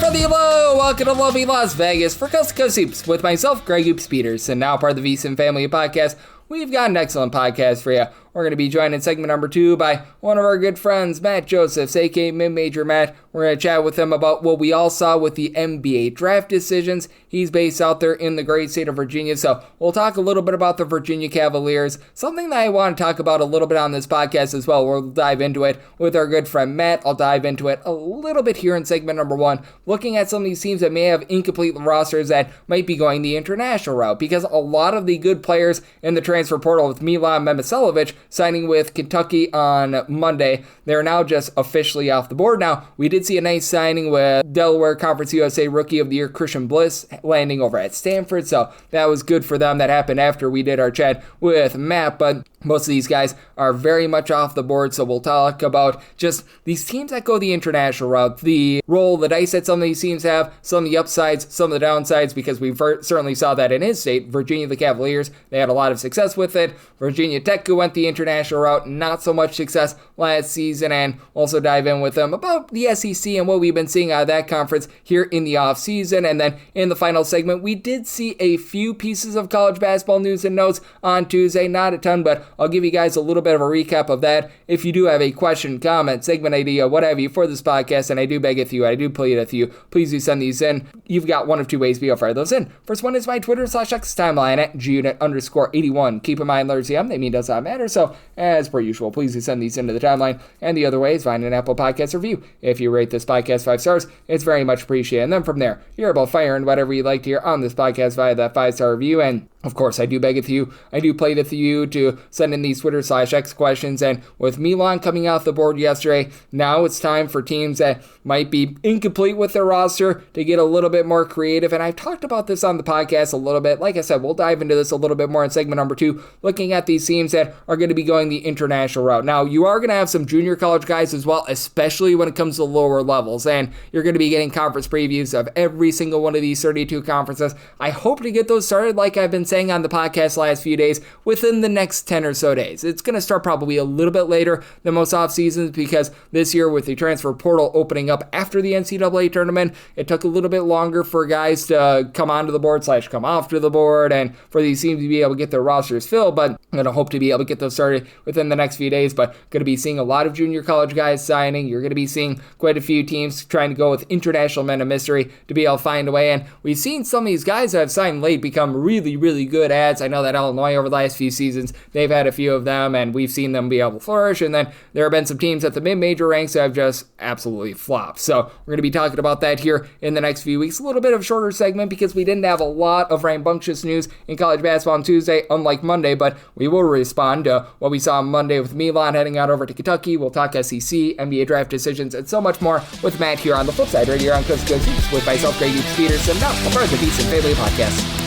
from the low, welcome to lovely Las Vegas for Coast to Coast Hoops with myself, Greg Hoops Peters, and now part of the VSiN family podcast. We've got an excellent podcast for you. We're going to be joined in segment number 2 by one of our good friends, Matt Josephs, aka Mid-Major Matt. We're going to chat with him about what we all saw with the NBA draft decisions. He's based out there in the great state of Virginia, so we'll talk a little bit about the Virginia Cavaliers, something that I want to talk about a little bit on this podcast as well. We'll dive into it with our good friend Matt. I'll dive into it a little bit here in segment number 1, looking at some of these teams that may have incomplete rosters that might be going the international route, because a lot of the good players in the transfer portal, with Milan Memiselovic signing with Kentucky on Monday, they're now just officially off the board. Now, we did see a nice signing with Delaware Conference USA Rookie of the Year Christian Bliss landing over at Stanford, so that was good for them. That happened after we did our chat with Matt, but most of these guys are very much off the board, so we'll talk about just these teams that go the international route, the roll, the dice that some of these teams have, some of the upsides, some of the downsides, because we certainly saw that in his state. Virginia, the Cavaliers, they had a lot of success with it. Virginia Tech, who went the international route, not so much success last season, and also dive in with them about the SEC and what we've been seeing out of that conference here in the offseason. And then in the final segment, we did see a few pieces of college basketball news and notes on Tuesday, not a ton, but I'll give you guys a little bit of a recap of that. If you do have a question, comment, segment idea, what have you for this podcast, and I do beg with you, I do plead with you, please do send these in. You've got one of two ways to be able to fire those in. First one is my Twitter/X timeline at gunit_81. Keep in mind, letters CM, they mean does not matter, so as per usual, please do send these into the timeline. And the other way is find an Apple Podcast review. If you rate this podcast 5 stars, it's very much appreciated. And then from there, you're able to fire in whatever you'd like to hear on this podcast via that 5-star review. And of course, I do beg with you, I do plead with you to send in these Twitter/X questions. And with Milan coming off the board yesterday, now it's time for teams that might be incomplete with their roster to get a little bit more creative. And I've talked about this on the podcast a little bit. Like I said, we'll dive into this a little bit more in segment number 2, looking at these teams that are going to be going the international route. Now, you are going to have some junior college guys as well, especially when it comes to lower levels. And you're going to be getting conference previews of every single one of these 32 conferences. I hope to get those started, like I've been saying on the podcast last few days, within the next 10 or so days. It's going to start probably a little bit later than most off seasons, because this year with the transfer portal opening up after the NCAA tournament, it took a little bit longer for guys to come onto the board / come off to the board, and for these teams to be able to get their rosters filled. But I'm going to hope to be able to get those started within the next few days. But going to be seeing a lot of junior college guys signing. You're going to be seeing quite a few teams trying to go with international men of mystery to be able to find a way. And we've seen some of these guys that have signed late become really, really good ads. I know that Illinois over the last few seasons, they've had a few of them, and we've seen them be able to flourish. And then there have been some teams at the mid-major ranks that have just absolutely flopped. So we're going to be talking about that here in the next few weeks. A little bit of a shorter segment because we didn't have a lot of rambunctious news in college basketball on Tuesday, unlike Monday, but we will respond to what we saw on Monday with Milan heading out over to Kentucky. We'll talk SEC, NBA draft decisions, and so much more with Matt here on the flip side, right here on Coast to Coast Hoops with myself, Greg Hoops Peterson, now a part of the VSiN Family Podcast.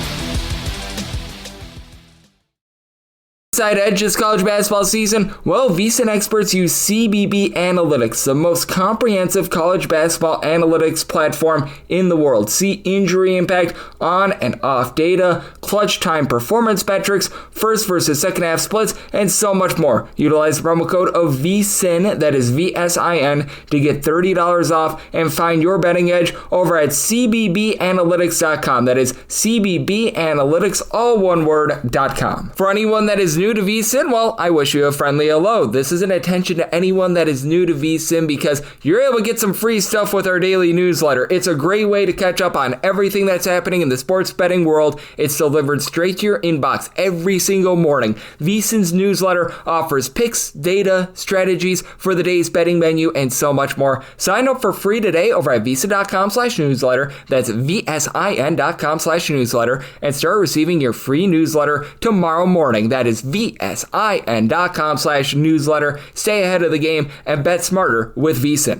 Side edge this college basketball season? Well, VSiN experts use CBB Analytics, the most comprehensive college basketball analytics platform in the world. See injury impact, on and off data, clutch time performance metrics, first versus second half splits, and so much more. Utilize the promo code of VSiN, that is VSIN, to get $30 off and find your betting edge over at cbbanalytics.com. That is cbbanalytics, all one word.com. For anyone that is new to VSiN, well, I wish you a friendly hello. This is an attention to anyone that is new to VSiN because you're able to get some free stuff with our daily newsletter. It's a great way to catch up on everything that's happening in the sports betting world. It's delivered straight to your inbox every single morning. VSiN's newsletter offers picks, data, strategies for the day's betting menu, and so much more. Sign up for free today over at VSiN.com/newsletter. That's VSIN.com/newsletter, and start receiving your free newsletter tomorrow morning. That is VSIN.com/newsletter. Stay ahead of the game and bet smarter with VSiN.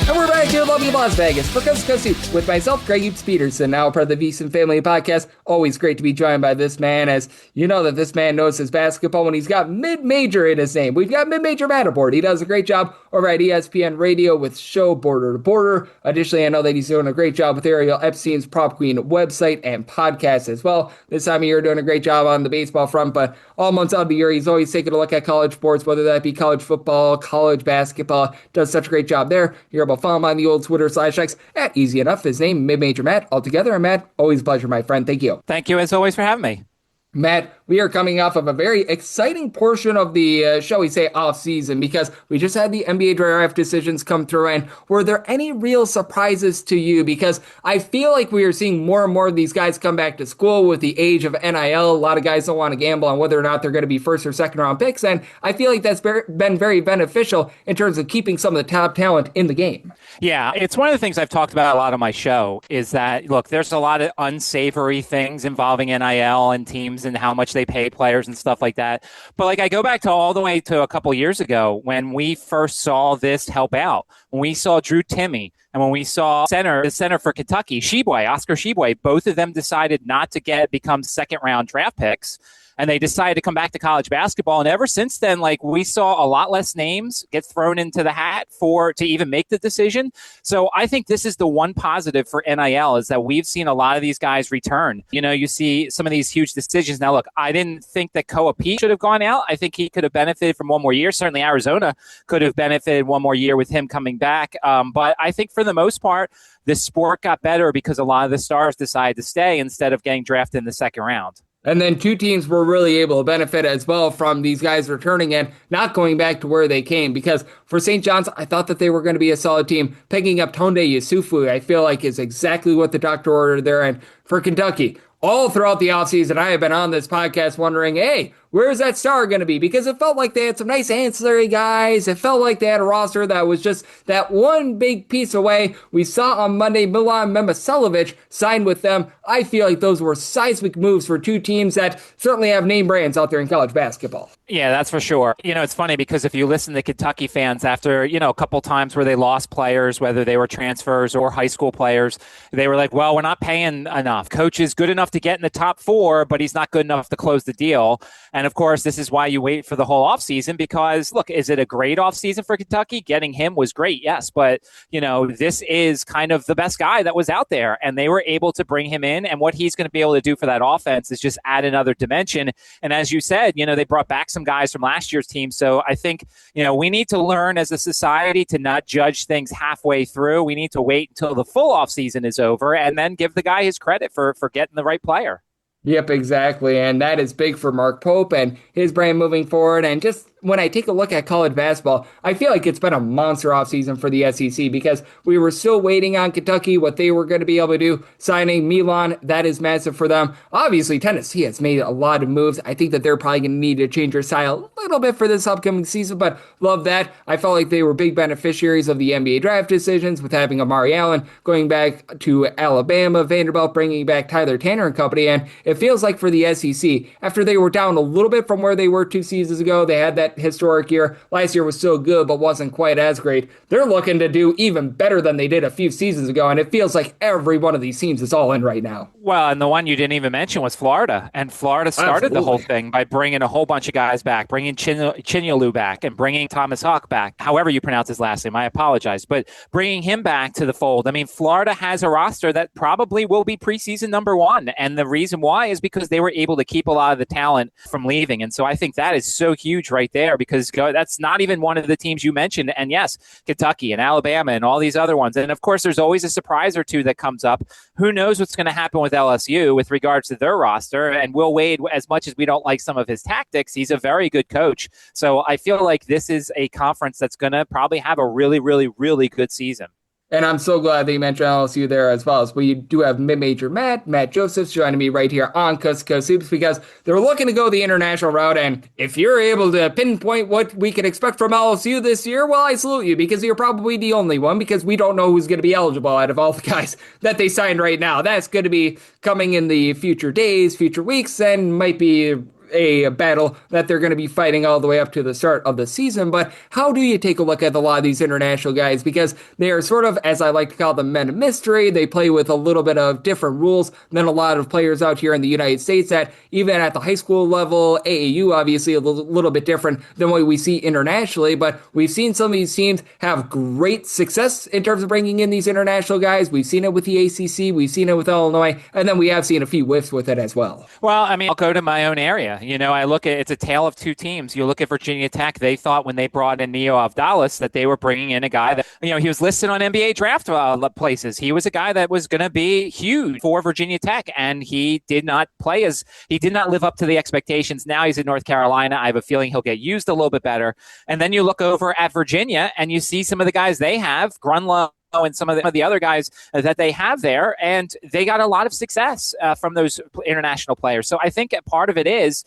And we're back here in lovely Las Vegas for Coast to Coast Hoops with myself, Greg Hoops Peterson, now part of the VSiN Family Podcast. Always great to be joined by this man, as you know that this man knows his basketball when he's got mid-major in his name. We've got mid-major Matt aboard. He does a great job over at ESPN Radio with show Border to Border. Additionally, I know that he's doing a great job with Ariel Epstein's Prop Queen website and podcast as well. This time of year, doing a great job on the baseball front, but all months out of the year, he's always taking a look at college sports, whether that be college football, college basketball. Does such a great job there. You're able to follow him on the old Twitter/X at Easy Enough. His name, Mid-Major Matt, altogether. And Matt, always a pleasure, my friend. Thank you. Thank you, as always, for having me. Matt, we are coming off of a very exciting portion of the, shall we say, off-season, because we just had the NBA draft decisions come through, and were there any real surprises to you? Because I feel like we are seeing more and more of these guys come back to school with the age of NIL. A lot of guys don't want to gamble on whether or not they're going to be first or second round picks, and I feel like that's been very beneficial in terms of keeping some of the top talent in the game. Yeah, it's one of the things I've talked about a lot on my show, is that, look, there's a lot of unsavory things involving NIL and teams and how much they pay players and stuff like that. But like, I go back to all the way to a couple years ago when we first saw this help out, when we saw Drew Timme and when we saw the center for Kentucky, Oscar Tshiebwe, both of them decided not to become second round draft picks. And they decided to come back to college basketball. And ever since then, like, we saw a lot less names get thrown into the hat to even make the decision. So I think this is the one positive for NIL, is that we've seen a lot of these guys return. You know, you see some of these huge decisions. Now, look, I didn't think that Koa Pete should have gone out. I think he could have benefited from one more year. Certainly Arizona could have benefited one more year with him coming back. But I think for the most part, the sport got better because a lot of the stars decided to stay instead of getting drafted in the second round. And then two teams were really able to benefit as well from these guys returning and not going back to where they came. Because for St. John's, I thought that they were going to be a solid team. Picking up Tonde Yusufu, I feel like, is exactly what the doctor ordered there. And for Kentucky, all throughout the offseason, I have been on this podcast wondering, hey, where's that star going to be? Because it felt like they had some nice ancillary guys. It felt like they had a roster that was just that one big piece away. We saw on Monday Milan Memiselovic signed with them. I feel like those were seismic moves for two teams that certainly have name brands out there in college basketball. Yeah, that's for sure. You know, it's funny because if you listen to Kentucky fans after, a couple times where they lost players, whether they were transfers or high school players, they were like, well, we're not paying enough. Coach is good enough to get in the top four, but he's not good enough to close the deal. And of course, this is why you wait for the whole offseason, because, look, is it a great offseason for Kentucky? Getting him was great, yes. But, this is kind of the best guy that was out there, and they were able to bring him in. And what he's going to be able to do for that offense is just add another dimension. And as you said, they brought back some guys from last year's team. So I think, we need to learn as a society to not judge things halfway through. We need to wait until the full offseason is over and then give the guy his credit for getting the right player. Yep, exactly. And that is big for Mark Pope and his brand moving forward. And just when I take a look at college basketball, I feel like it's been a monster offseason for the SEC because we were still waiting on Kentucky, what they were going to be able to do. Signing Milan, that is massive for them. Obviously, Tennessee has made a lot of moves. I think that they're probably going to need to change their style a little bit for this upcoming season, but love that. I felt like they were big beneficiaries of the NBA draft decisions with having Amari Allen going back to Alabama, Vanderbilt bringing back Tyler Tanner and company. And it feels like for the SEC, after they were down a little bit from where they were 2 seasons ago, they had that historic year. Last year was still good, but wasn't quite as great. They're looking to do even better than they did a few seasons ago, and it feels like every one of these teams is all in right now. Well, and the one you didn't even mention was Florida, and Florida started the whole thing by bringing a whole bunch of guys back, bringing Chinyolu back and bringing Thomas Hawk back, however you pronounce his last name, I apologize, but bringing him back to the fold. I mean, Florida has a roster that probably will be preseason number one, and the reason why is because they were able to keep a lot of the talent from leaving, and so I think that is so huge right there, because that's not even one of the teams you mentioned. And yes, Kentucky and Alabama and all these other ones. And of course, there's always a surprise or two that comes up. Who knows what's going to happen with LSU with regards to their roster? And Will Wade, as much as we don't like some of his tactics, he's a very good coach. So I feel like this is a conference that's going to probably have a really, really, really good season. And I'm so glad that you mentioned LSU there as well. As we do have Mid-Major Matt Josephs joining me right here on Coast to Coast Hoops because they're looking to go the international route. And if you're able to pinpoint what we can expect from LSU this year, well, I salute you because you're probably the only one because we don't know who's going to be eligible out of all the guys that they signed right now. That's going to be coming in the future days, future weeks, and might be a battle that they're going to be fighting all the way up to the start of the season. But how do you take a look at a lot of these international guys? Because they are sort of, as I like to call them, men of mystery. They play with a little bit of different rules than a lot of players out here in the United States that even at the high school level, AAU obviously a little bit different than what we see internationally. But we've seen some of these teams have great success in terms of bringing in these international guys. We've seen it with the ACC. We've seen it with Illinois. And then we have seen a few whiffs with it as well. Well, I mean, I'll go to my own area. I look at it's a tale of two teams. You look at Virginia Tech. They thought when they brought in Neo Avdalis that they were bringing in a guy that, he was listed on NBA draft places. He was a guy that was going to be huge for Virginia Tech, and he did not live up to the expectations. Now he's in North Carolina. I have a feeling he'll get used a little bit better. And then you look over at Virginia and you see some of the guys they have, Grunlow and some of the other guys that they have there, and they got a lot of success from those international players. So I think part of it is,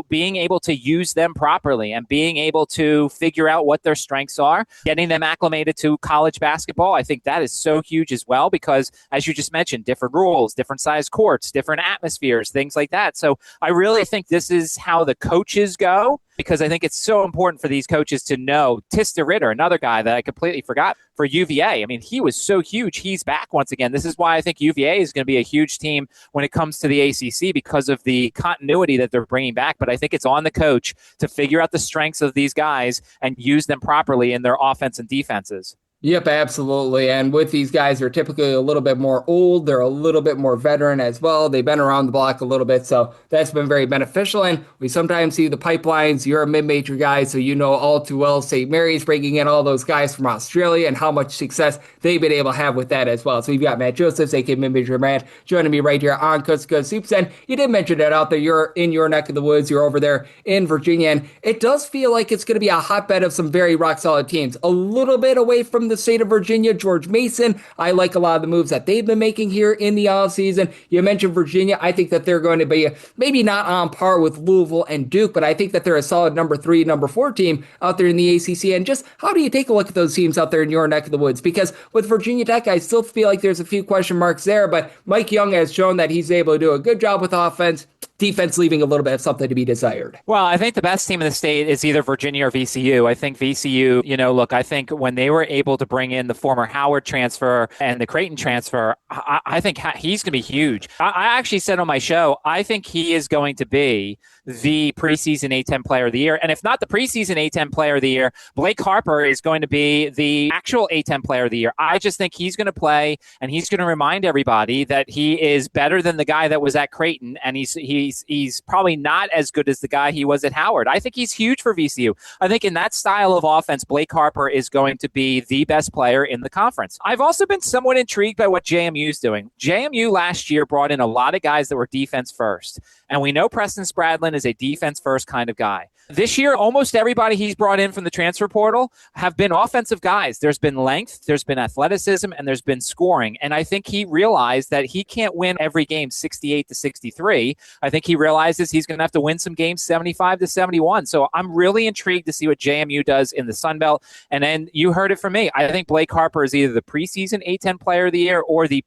being able to use them properly and being able to figure out what their strengths are, getting them acclimated to college basketball. I think that is so huge as well because, as you just mentioned, different rules, different size courts, different atmospheres, things like that. So I really think this is how the coaches go, because I think it's so important for these coaches to know. Tista Ritter, another guy that I completely forgot for UVA. I mean, he was so huge. He's back once again. This is why I think UVA is going to be a huge team when it comes to the ACC because of the continuity that they're bringing back. But I think it's on the coach to figure out the strengths of these guys and use them properly in their offense and defenses. Yep, absolutely. And with these guys, they're typically a little bit more old. They're a little bit more veteran as well. They've been around the block a little bit, so that's been very beneficial. And we sometimes see the pipelines. You're a mid-major guy, so you know all too well St. Mary's bringing in all those guys from Australia and how much success they've been able to have with that as well. So we've got Matt Josephs, aka Mid-Major Matt, joining me right here on Coast to Coast Hoops. And you did mention that out there. You're in your neck of the woods. You're over there in Virginia, and it does feel like it's going to be a hotbed of some very rock-solid teams. A little bit away from the state of Virginia, George Mason. I like a lot of the moves that they've been making here in the offseason. You mentioned Virginia. I think that they're going to be maybe not on par with Louisville and Duke, but I think that they're a solid number 3, number 4 team out there in the ACC. And just how do you take a look at those teams out there in your neck of the woods? Because with Virginia Tech, I still feel like there's a few question marks there, but Mike Young has shown that he's able to do a good job with offense. Defense leaving a little bit of something to be desired. Well, I think the best team in the state is either Virginia or VCU. I think VCU, look, I think when they were able to bring in the former Howard transfer and the Creighton transfer, I think he's going to be huge. I actually said on my show, I think he is going to be the preseason A-10 player of the year. And if not the preseason A-10 player of the year, Blake Harper is going to be the actual A-10 player of the year. I just think he's going to play and he's going to remind everybody that he is better than the guy that was at Creighton. And he's probably not as good as the guy he was at Howard. I think he's huge for VCU. I think in that style of offense, Blake Harper is going to be the best player in the conference. I've also been somewhat intrigued by what JMU is doing. JMU last year brought in a lot of guys that were defense first. And we know Preston Spradlin is a defense first kind of guy. This year, almost everybody he's brought in from the transfer portal have been offensive guys. There's been length, there's been athleticism, and there's been scoring. And I think he realized that he can't win every game 68-63. I think he realizes he's going to have to win some games 75-71. So I'm really intrigued to see what JMU does in the Sun Belt. And then you heard it from me. I think Blake Harper is either the preseason A-10 player of the year or the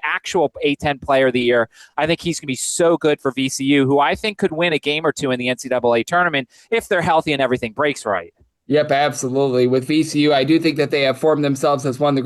actual A-10 player of the year. I think he's going to be so good for VCU, who I think could win a game or two in the NCAA tournament if they're healthy and everything breaks right. Yep, absolutely. With VCU, I do think that they have formed themselves as one of the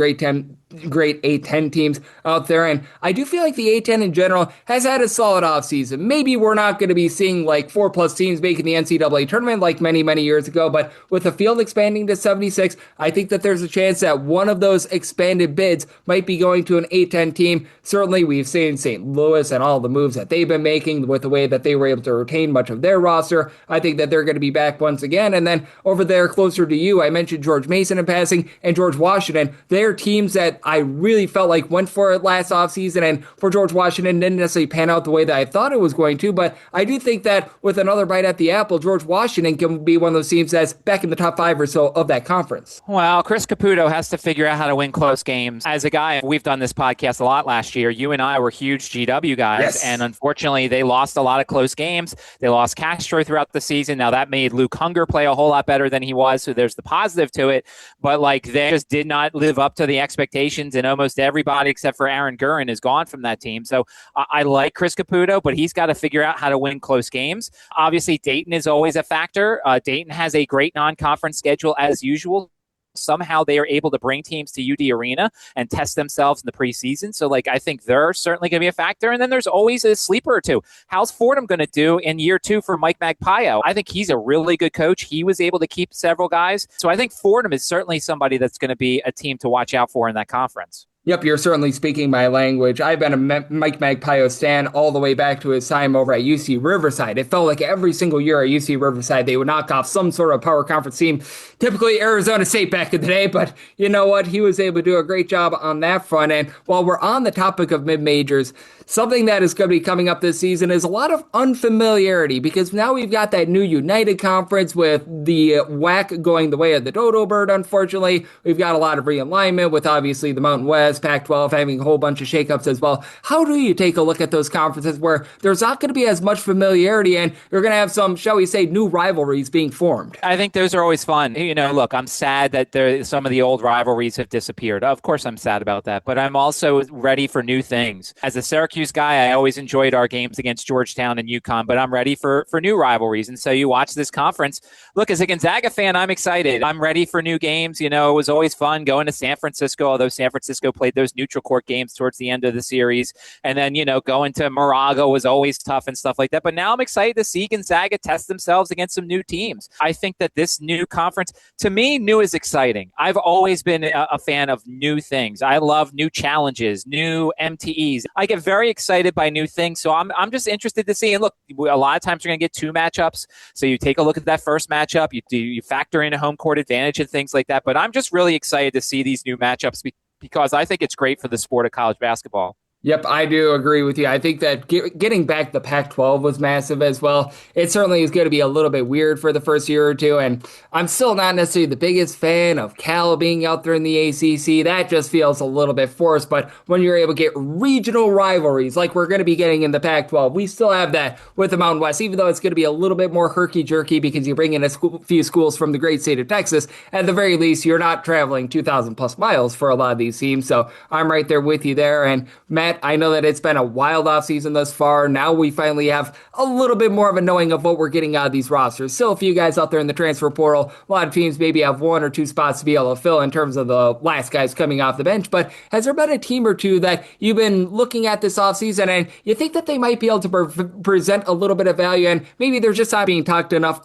great A-10 teams out there. And I do feel like the A-10 in general has had a solid offseason. Maybe we're not going to be seeing like 4+ teams making the NCAA tournament like many, many years ago. But with the field expanding to 76, I think that there's a chance that one of those expanded bids might be going to an A-10 team. Certainly, we've seen St. Louis and all the moves that they've been making with the way that they were able to retain much of their roster. I think that they're going to be back once again. And then over there, closer to you, I mentioned George Mason in passing and George Washington. They're teams that I really felt like went for it last offseason, and for George Washington didn't necessarily pan out the way that I thought it was going to, but I do think that with another bite at the apple, George Washington can be one of those teams that's back in the top 5 or so of that conference. Well, Chris Caputo has to figure out how to win close games. As a guy, we've done this podcast a lot last year. You and I were huge GW guys, yes. And unfortunately, they lost a lot of close games. They lost Castro throughout the season. Now, that made Luke Hunger play a whole lot better than he was, so there's the positive to it, but like they just did not live up to the expectations rotations, and almost everybody except for Aaron Gurren is gone from that team. So I like Chris Caputo, but he's got to figure out how to win close games. Obviously, Dayton is always a factor. Dayton has a great non-conference schedule as usual. Somehow they are able to bring teams to UD Arena and test themselves in the preseason. So, I think they're certainly going to be a factor. And then there's always a sleeper or two. How's Fordham going to do in year 2 for Mike Magpio? I think he's a really good coach. He was able to keep several guys. So I think Fordham is certainly somebody that's going to be a team to watch out for in that conference. Yep, you're certainly speaking my language. I've been a Mike Magpio stan all the way back to his time over at UC Riverside. It felt like every single year at UC Riverside, they would knock off some sort of power conference team, typically Arizona State back in the day. But you know what? He was able to do a great job on that front. And while we're on the topic of mid-majors, something that is going to be coming up this season is a lot of unfamiliarity, because now we've got that new United Conference with the WAC going the way of the dodo bird, unfortunately. We've got a lot of realignment with obviously the Mountain West, Pac-12 having a whole bunch of shakeups as well. How do you take a look at those conferences where there's not going to be as much familiarity and you're going to have some, shall we say, new rivalries being formed? I think those are always fun. Look, I'm sad that some of the old rivalries have disappeared. Of course, I'm sad about that, but I'm also ready for new things. As a Syracuse guy, I always enjoyed our games against Georgetown and UConn, but I'm ready for new rivalries. And so you watch this conference. Look, as a Gonzaga fan, I'm excited. I'm ready for new games. It was always fun going to San Francisco, although San Francisco played those neutral court games towards the end of the series. And then, going to Moraga was always tough and stuff like that. But now I'm excited to see Gonzaga test themselves against some new teams. I think that this new conference, to me, new is exciting. I've always been a fan of new things. I love new challenges, new MTEs. I get very excited by new things. So I'm just interested to see. And look, a lot of times you're going to get 2 matchups. So you take a look at that first matchup. You factor in a home court advantage and things like that. But I'm just really excited to see these new matchups because I think it's great for the sport of college basketball. Yep, I do agree with you. I think that getting back the Pac-12 was massive as well. It certainly is going to be a little bit weird for the first year or two, and I'm still not necessarily the biggest fan of Cal being out there in the ACC. That just feels a little bit forced, but when you're able to get regional rivalries like we're going to be getting in the Pac-12, we still have that with the Mountain West, even though it's going to be a little bit more herky-jerky because you bring in a few schools from the great state of Texas. At the very least, you're not traveling 2,000 plus miles for a lot of these teams, so I'm right there with you there. And Matt, I know that it's been a wild offseason thus far. Now we finally have a little bit more of a knowing of what we're getting out of these rosters. Still a few guys out there in the transfer portal. A lot of teams maybe have 1 or 2 spots to be able to fill in terms of the last guys coming off the bench. But has there been a team or two that you've been looking at this offseason and you think that they might be able to present a little bit of value and maybe they're just not being talked enough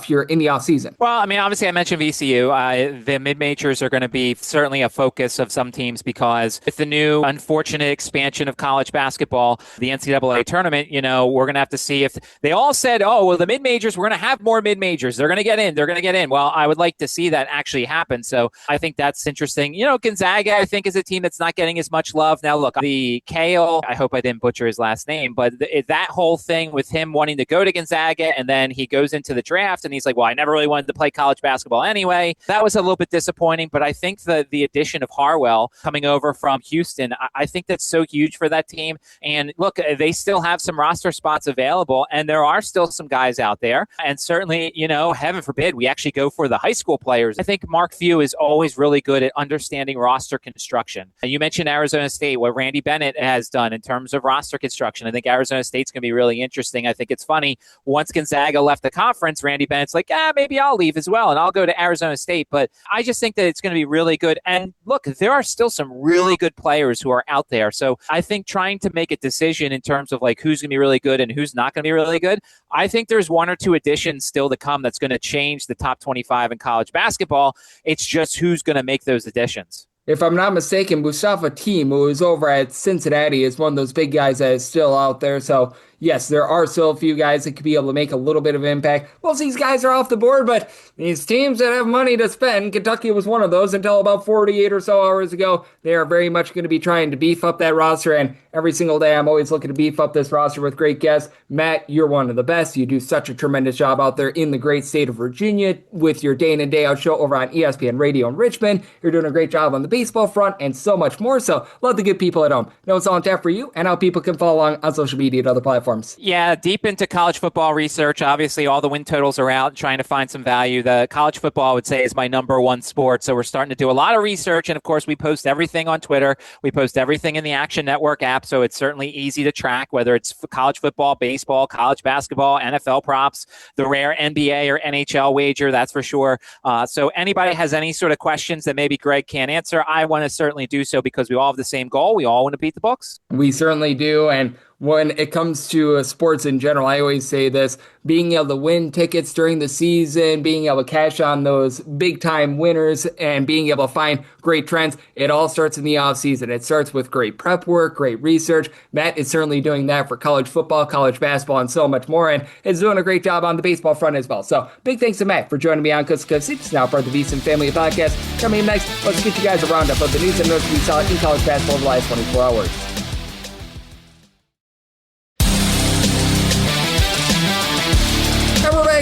here in the offseason? Well, obviously I mentioned VCU. The mid-majors are going to be certainly a focus of some teams because with the new unfortunate expansion of college basketball, the NCAA tournament, we're going to have to see if they all said, the mid-majors, we're going to have more mid-majors. They're going to get in. Well, I would like to see that actually happen. So I think that's interesting. Gonzaga, I think, is a team that's not getting as much love. Now, look, the Kale, I hope I didn't butcher his last name, but that whole thing with him wanting to go to Gonzaga and then he goes into the draft and he's like, well, I never really wanted to play college basketball anyway. That was a little bit disappointing, but I think the addition of Harwell coming over from Houston, I think that's so huge for that team. And look, they still have some roster spots available and there are still some guys out there. And certainly, heaven forbid, we actually go for the high school players. I think Mark Few is always really good at understanding roster construction. And you mentioned Arizona State, what Randy Bennett has done in terms of roster construction. I think Arizona State's going to be really interesting. I think it's funny. Once Gonzaga left the conference, Randy Bennett's like, maybe I'll leave as well and I'll go to Arizona State. But I just think that it's going to be really good. And look, there are still some really good players who are out there. So I think trying to make a decision in terms of like who's going to be really good and who's not going to be really good, I think there's 1 or 2 additions still to come that's going to change the top 25 in college basketball. It's just who's going to make those additions. If I'm not mistaken, Mustafa Team, who is over at Cincinnati, is one of those big guys that is still out there. So, yes, there are still a few guys that could be able to make a little bit of impact. Most of these guys are off the board, but these teams that have money to spend, Kentucky was one of those until about 48 or so hours ago. They are very much going to be trying to beef up that roster, and every single day I'm always looking to beef up this roster with great guests. Matt, you're one of the best. You do such a tremendous job out there in the great state of Virginia with your day in and day out show over on ESPN Radio in Richmond. You're doing a great job on the baseball front and so much more. So love the good people at home. Know it's all on tap for you and how people can follow along on social media and other platforms. platforms. Yeah, deep into college football research. Obviously, all the win totals are out, trying to find some value. The college football, I would say, is my number one sport. So we're starting to do a lot of research. And of course, we post everything on Twitter. We post everything in the Action Network app. So it's certainly easy to track, whether it's college football, baseball, college basketball, NFL props, the rare NBA or NHL wager, that's for sure. So anybody has any sort of questions that maybe Greg can't answer, I want to certainly do so because we all have the same goal. We all want to beat the books. We certainly do. And when it comes to sports in general, I always say this: being able to win tickets during the season, being able to cash on those big time winners, and being able to find great trends, it all starts in the off season. It starts with great prep work, great research. Matt is certainly doing that for college football, college basketball, and so much more, and is doing a great job on the baseball front as well. So big thanks to Matt for joining me on Coast to Coast Hoops, now part of the VSiN Family Podcast. Coming in next, let's get you guys a roundup of the news and notes we saw in college basketball over the last 24 hours.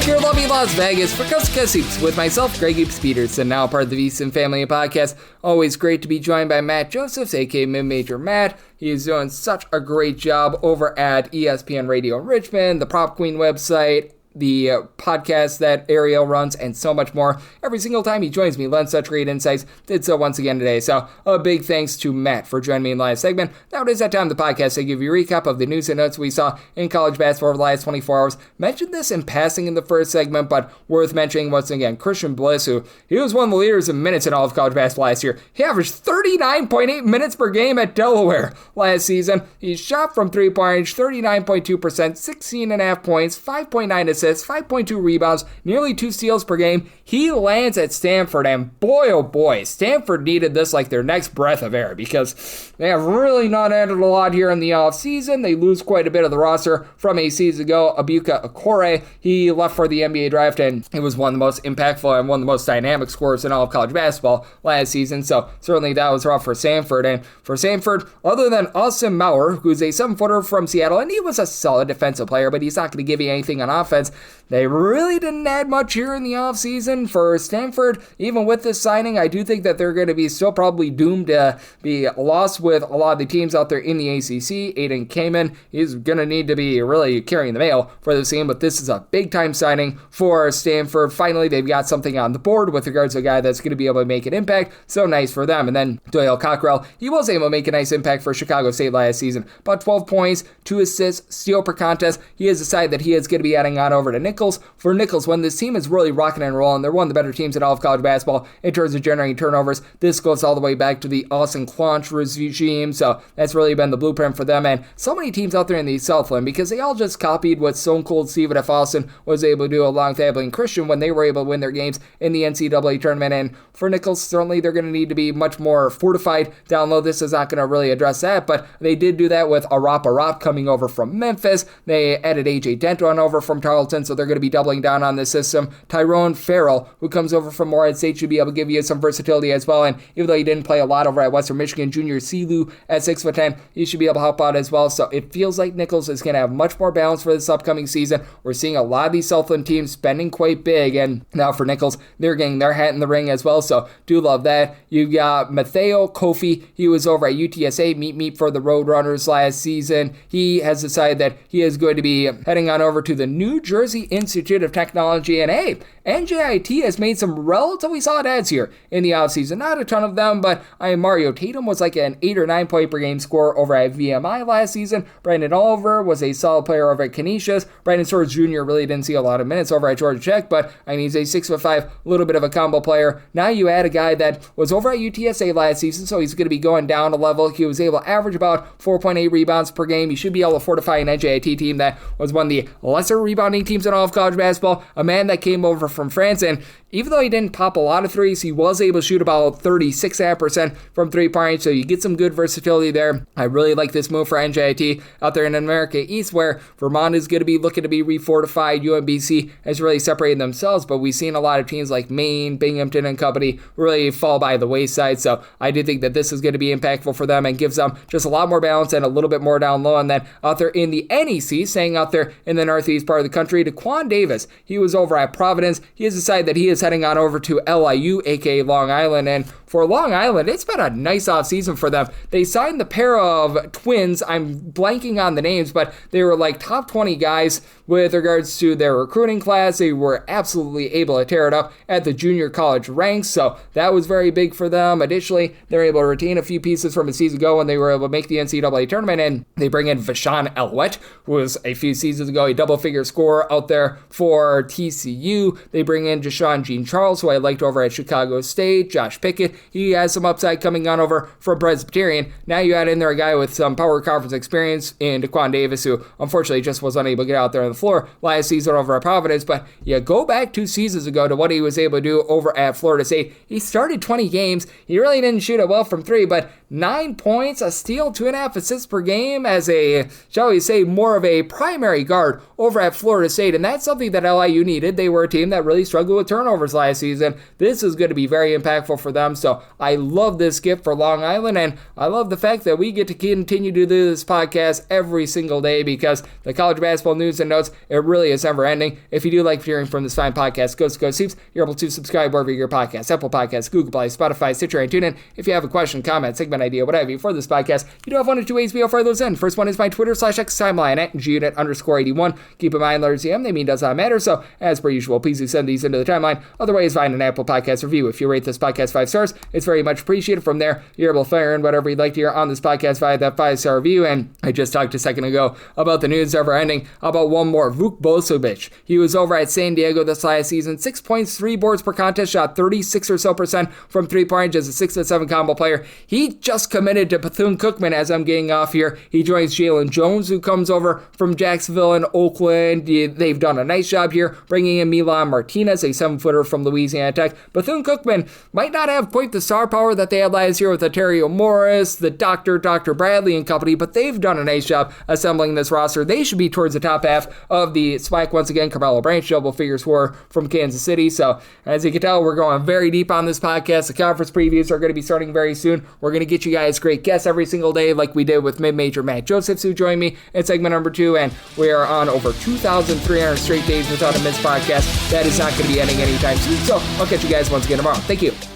Here in lovely Las Vegas for Coast to Coast Hoops with myself, Greg Hoops Peterson, now part of the VSiN Family Podcast. Always great to be joined by Matt Josephs, aka Mid-Major Matt. He is doing such a great job over at ESPN Radio in Richmond, the Prop Queen website, the podcast that Ariel runs, and so much more. Every single time he joins me, lends such great insights. Did so once again today. So a big thanks to Matt for joining me in the last segment. Now it is that time of the podcast to give you a recap of the news and notes we saw in college basketball over the last 24 hours. Mentioned this in passing in the first segment, but worth mentioning once again, Christian Bliss, who he was one of the leaders in minutes in all of college basketball last year. He averaged 39.8 minutes per game at Delaware last season. He shot from three-point range 39.2%, 16.5 points, 5.9 assists, 5.2 rebounds, nearly 2 steals per game. He lands at Stanford, and boy, oh boy, Stanford needed this like their next breath of air because they have really not added a lot here in the offseason. They lose quite a bit of the roster from a season ago. Abuka Okore, he left for the NBA draft, and he was one of the most impactful and one of the most dynamic scorers in all of college basketball last season, so certainly that was rough for Stanford. And for Stanford, other than Austin Maurer, who's a 7-footer from Seattle, and he was a solid defensive player, but he's not going to give you anything on offense, they really didn't add much here in the offseason for Stanford. Even with this signing, I do think that they're going to be still probably doomed to be lost with a lot of the teams out there in the ACC. Aiden Kamen is going to need to be really carrying the mail for this team, but this is a big-time signing for Stanford. Finally, they've got something on the board with regards to a guy that's going to be able to make an impact, so nice for them. And then Doyle Cockrell, he was able to make a nice impact for Chicago State last season. About 12 points, 2 assists, steal per contest. He has decided that he is going to be adding on over to Nichols. For Nichols, when this team is really rocking and rolling, they're one of the better teams in all of college basketball in terms of generating turnovers. This goes all the way back to the Austin Clonch regime, so that's really been the blueprint for them. And so many teams out there in the Southland, because they all just copied what Stone Cold Steve F. Austin was able to do along with Abilene Christian when they were able to win their games in the NCAA tournament. And for Nichols, certainly they're going to need to be much more fortified down low. This is not going to really address that, but they did do that with Arap coming over from Memphis. They added A.J. Denton over from Tarleton, so they're going to be doubling down on the system. Tyrone Farrell, who comes over from Morehead State, should be able to give you some versatility as well. And even though he didn't play a lot over at Western Michigan, Junior Silu at 6'10", he should be able to help out as well. So it feels like Nichols is going to have much more balance for this upcoming season. We're seeing a lot of these Southland teams spending quite big, and now for Nichols, they're getting their hat in the ring as well. So do love that. You got Matteo Kofi. He was over at UTSA, meet for the Roadrunners last season. He has decided that he is going to be heading on over to the New Jersey Institute of Technology. And hey, NJIT has made some relatively solid ads here in the offseason. Not a ton of them, but Mario Tatum was like an 8 or 9 point per game scorer over at VMI last season. Brandon Oliver was a solid player over at Canisius. Brandon Swords Jr. really didn't see a lot of minutes over at Georgia Tech, but he's a 6'5", little bit of a combo player. Now you add a guy that was over at UTSA last season, so he's going to be going down a level. He was able to average about 4.8 rebounds per game. He should be able to fortify an NJIT team that was one of the lesser rebounding teams in all of college basketball. A man that came over from France, and even though he didn't pop a lot of threes, he was able to shoot about 36% from three-point range, so you get some good versatility there. I really like this move for NJIT out there in America East, where Vermont is going to be looking to be refortified. UMBC has really separated themselves, but we've seen a lot of teams like Maine, Binghamton, and company really fall by the wayside, so I do think that this is going to be impactful for them and gives them just a lot more balance and a little bit more down low. And then out there in the NEC, staying out there in the northeast part of the country, country. Daquan Davis, he was over at Providence. He has decided that he is heading on over to LIU, aka Long Island, and for Long Island, it's been a nice offseason for them. They signed the pair of twins. I'm blanking on the names, but they were like top 20 guys with regards to their recruiting class. They were absolutely able to tear it up at the junior college ranks, so that was very big for them. Additionally, they were able to retain a few pieces from a season ago when they were able to make the NCAA tournament, and they bring in Vashawn Elwett, who was a few seasons ago a double-figure scorer out there for TCU. They bring in Jashawn Jean-Charles, who I liked over at Chicago State. Josh Pickett, he has some upside coming on over from Presbyterian. Now you add in there a guy with some power conference experience in Daquan Davis, who unfortunately just was unable to get out there on the floor last season over at Providence. But yeah, go back 2 seasons ago to what he was able to do over at Florida State. He started 20 games. He really didn't shoot it well from 3, but 9 points, a steal, 2.5 assists per game as a, shall we say, more of a primary guard over at Florida State. And that's something that LIU needed. They were a team that really struggled with turnovers last season. This is going to be very impactful for them. So I love this gift for Long Island, and I love the fact that we get to continue to do this podcast every single day, because the college basketball news and notes, it really is never ending. If you do like hearing from this fine podcast, Coast to Coast Hoops, you're able to subscribe wherever you get your podcasts, Apple Podcasts, Google Play, Spotify, Stitcher, and TuneIn. If you have a question, comment, segment idea, whatever you for this podcast, you do have one or two ways we offer those in. First one is my Twitter/X timeline at gunit_81. Keep in mind, letters CM, they mean does not matter. So as per usual, please do send these into the timeline. Otherwise, find an Apple Podcast review. If you rate this podcast 5 stars, it's very much appreciated. From there, you're able to fire in whatever you'd like to hear on this podcast via that 5-star review. And I just talked a second ago about the news never ending. How about one more? Vuk Bosovic. He was over at San Diego this last season. 6 points, 3 boards per contest, shot 36 or so percent from 3-point range as a 6'7" combo player. He just committed to Bethune-Cookman as I'm getting off here. He joins Jalen Jones, who comes over from Jacksonville and Oakland. They've done a nice job here bringing in Milan Martinez, a 7-footer from Louisiana Tech. Bethune-Cookman might not have quite the star power that they had last year with Ontario Morris, the Dr. Bradley and company, but they've done a nice job assembling this roster. They should be towards the top half of the SWAC once again. Carmelo Branch, double figure scorer from Kansas City. So as you can tell, we're going very deep on this podcast. The conference previews are going to be starting very soon. We're going to get you guys great guests every single day like we did with mid-major Matt Josephs, who joined me in segment number 2, and we are on over 2,300 straight days without a missed podcast. That is not going to be ending anytime soon. So I'll catch you guys once again tomorrow. Thank you.